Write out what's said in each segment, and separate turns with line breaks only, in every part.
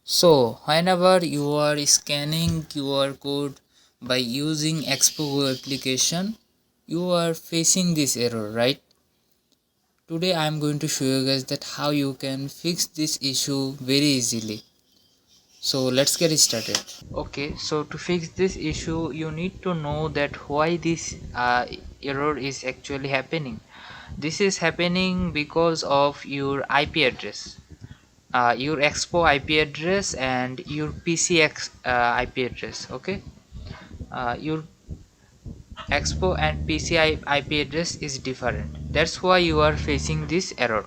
So, whenever you are scanning QR code by using Expo application, you are facing this error, right? Today I am going to show you guys that how you can fix this issue very easily. So let's get started. Okay, so to fix this issue, you need to know that why this error is actually happening. This is happening because of your IP address. Your Expo IP address and your PCX IP address. Okay, your Expo and PCI IP address is different. That's why you are facing this error.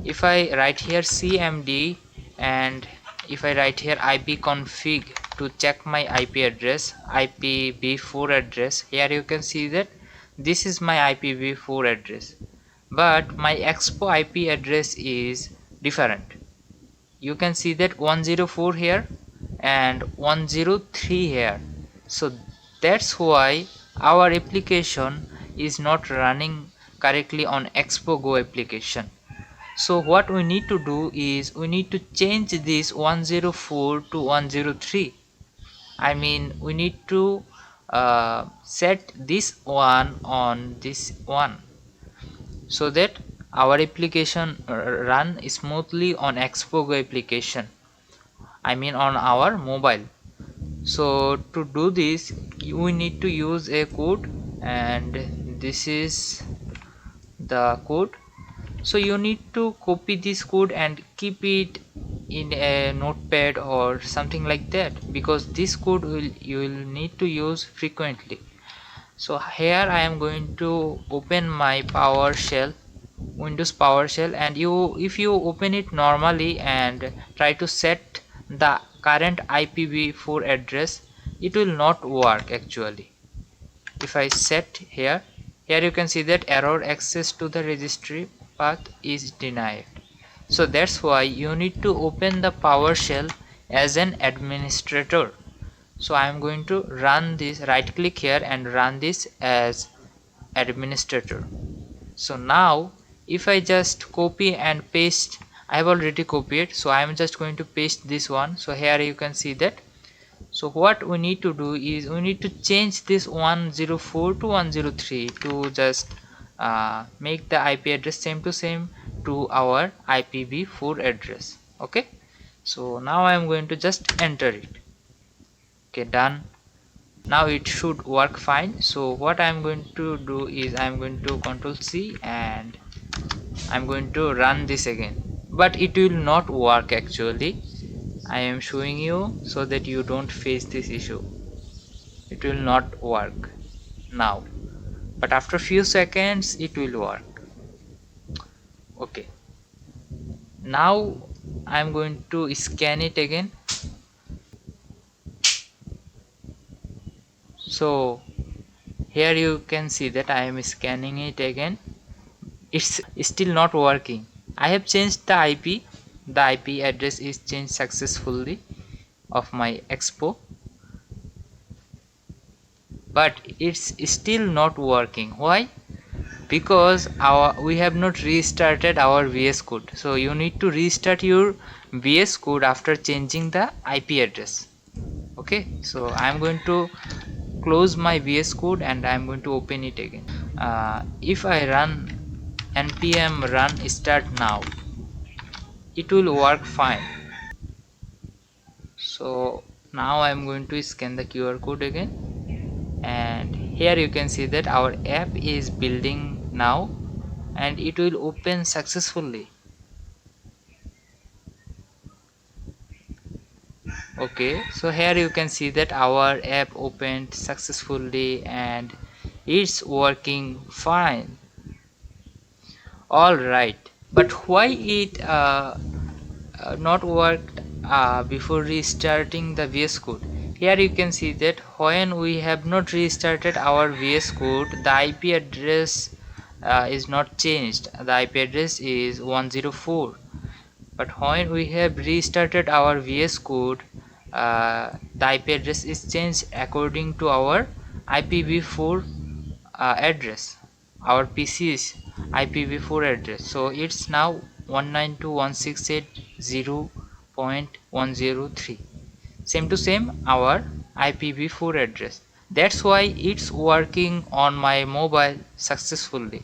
If I write here CMD and if I write here ipconfig to check my IP address, IPv4 address, here you can see that this is my IPv4 address, but my Expo IP address is different. You can see that 104 here and 103 here. So that's why our application is not running correctly on Expo Go application. So what we need to do is we need to change this 104 to 103. I mean we need to set this one on this one so that our application run smoothly on Expo Go application, I mean on our mobile. So to do this we need to use a code, and this is the code. So you need to copy this code and keep it in a notepad or something like that, because this code you will need to use frequently. So here I am going to open my PowerShell, Windows PowerShell, and if you open it normally and try to set the current IPv4 address, it will not work actually. If I set here you can see that error access to the registry path is denied. So that's why you need to open the PowerShell as an administrator. So I am going to run this, right click here and run this as administrator. So now if I just copy and paste, I have already copied, so I am just going to paste this one. So here you can see that. So what we need to do is we need to change this 104 to 103 to just make the IP address same to same to our IPv4 address. Okay, so now I am going to just enter it. Okay, done. Now it should work fine. So what I am going to do is I am going to Control C and I'm going to run this again, but it will not work actually. I am showing you so that you don't face this issue. It will not work now, but after few seconds it will work. Okay, now I am going to scan it again. So here you can see that I am scanning it again. It's still not working. I have changed the IP. The IP address is changed successfully of my Expo, but it's still not working. Why? Because we have not restarted our VS Code. So you need to restart your VS Code after changing the IP address. Okay, so I'm going to close my VS Code and I'm going to open it again. If I run npm run start now, it will work fine. So now I'm going to scan the QR code again, and here you can see that our app is building now and it will open successfully. Okay, so here you can see that our app opened successfully and it's working fine. All right, but why it not worked before restarting the VS Code? Here you can see that when we have not restarted our VS Code, the IP address is not changed. The IP address is 104. But when we have restarted our VS Code, the IP address is changed according to our IPv4 address, our PC's IPv4 address. So it's now 192.168.0 192.168.103. Same to same our IPv4 address. That's why it's working on my mobile successfully.